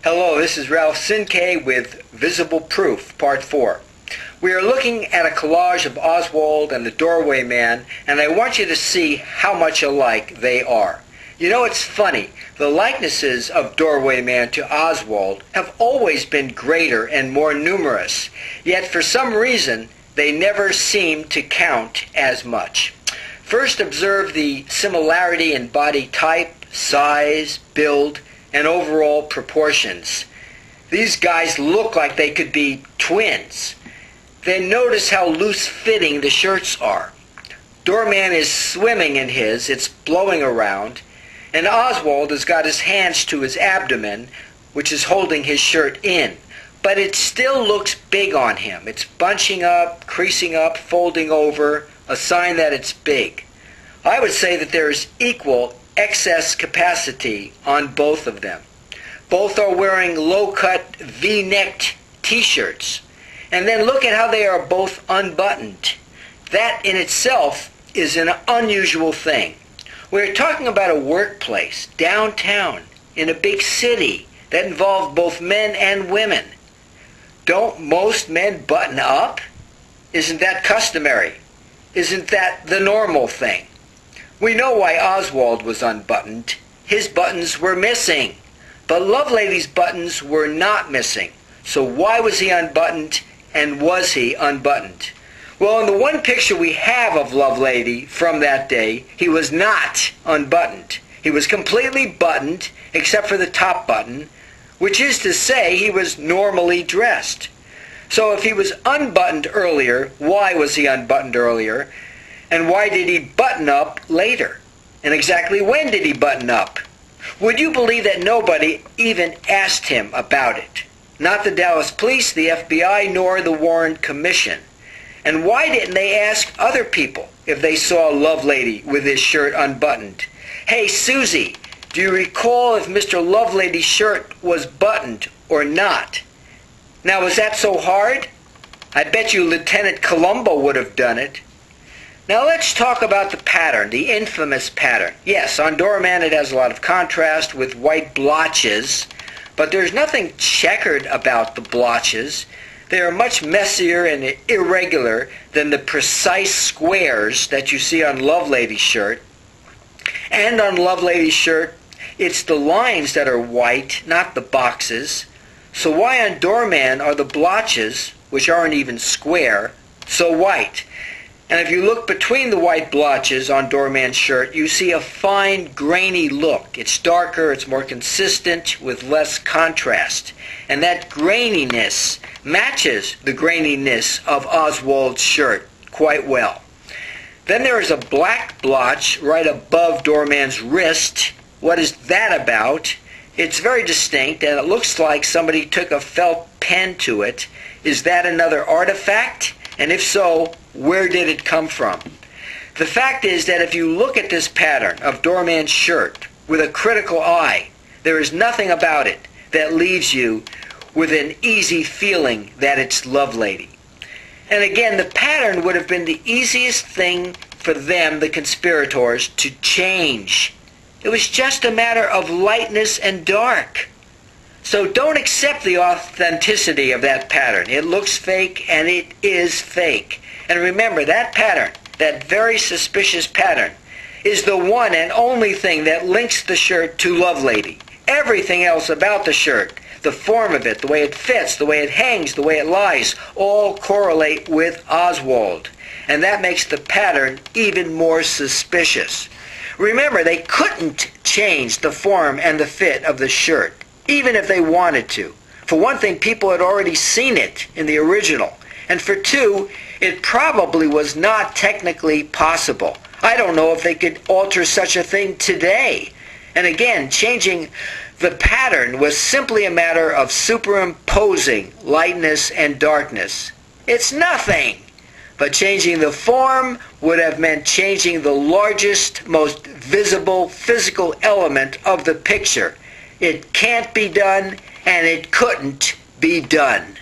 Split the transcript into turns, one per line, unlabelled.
Hello, this is Ralph Sinkay with Visible Proof, Part 4. We are looking at a collage of Oswald and the Doorway Man, and I want you to see how much alike they are. You know, it's funny. The likenesses of Doorway Man to Oswald have always been greater and more numerous, yet for some reason they never seem to count as much. First, observe the similarity in body type, size, build, and overall proportions. These guys look like they could be twins. Then notice how loose-fitting the shirts are. Doorman is swimming in his, it's blowing around, and Oswald has got his hands to his abdomen, which is holding his shirt in. But it still looks big on him. It's bunching up, creasing up, folding over, a sign that it's big. I would say that there is equal excess capacity on both of them. Both are wearing low-cut V-necked t-shirts. And then look at how they are both unbuttoned. That in itself is an unusual thing. We're talking about a workplace, downtown, in a big city that involved both men and women. Don't most men button up? Isn't that customary? Isn't that the normal thing? We know why Oswald was unbuttoned. His buttons were missing. But Lovelady's buttons were not missing. So why was he unbuttoned, and was he unbuttoned? Well, in the one picture we have of Lovelady from that day, he was not unbuttoned. He was completely buttoned, except for the top button, which is to say he was normally dressed. So if he was unbuttoned earlier, why was he unbuttoned earlier? And why did he button up later? And exactly when did he button up? Would you believe that nobody even asked him about it? Not the Dallas Police, the FBI, nor the Warren Commission. And why didn't they ask other people if they saw Lovelady with his shirt unbuttoned? Hey, Susie, do you recall if Mr. Lovelady's shirt was buttoned or not? Now, was that so hard? I bet you Lieutenant Columbo would have done it. Now let's talk about the pattern, the infamous pattern. Yes, on Doorman it has a lot of contrast with white blotches, but there's nothing checkered about the blotches. They are much messier and irregular than the precise squares that you see on Lovelady's shirt. And on Lovelady's shirt, it's the lines that are white, not the boxes. So why on Doorman are the blotches, which aren't even square, so white? And if you look between the white blotches on Doorman's shirt, you see a fine, grainy look. It's darker, it's more consistent, with less contrast. And that graininess matches the graininess of Oswald's shirt quite well. Then there is a black blotch right above Doorman's wrist. What is that about? It's very distinct, and it looks like somebody took a felt pen to it. Is that another artifact? And if so, where did it come from? The fact is that if you look at this pattern of Doorman's shirt with a critical eye, there is nothing about it that leaves you with an easy feeling that it's Lovelady. And again, the pattern would have been the easiest thing for them, the conspirators, to change. It was just a matter of lightness and dark. So don't accept the authenticity of that pattern. It looks fake, and it is fake. And remember, that pattern, that very suspicious pattern, is the one and only thing that links the shirt to Lovelady. Everything else about the shirt, the form of it, the way it fits, the way it hangs, the way it lies, all correlate with Oswald. And that makes the pattern even more suspicious. Remember, they couldn't change the form and the fit of the shirt, even if they wanted to. For one thing, people had already seen it in the original. And for two, it probably was not technically possible. I don't know if they could alter such a thing today. And again, changing the pattern was simply a matter of superimposing lightness and darkness. It's nothing. But changing the form would have meant changing the largest, most visible physical element of the picture. It can't be done, and it couldn't be done.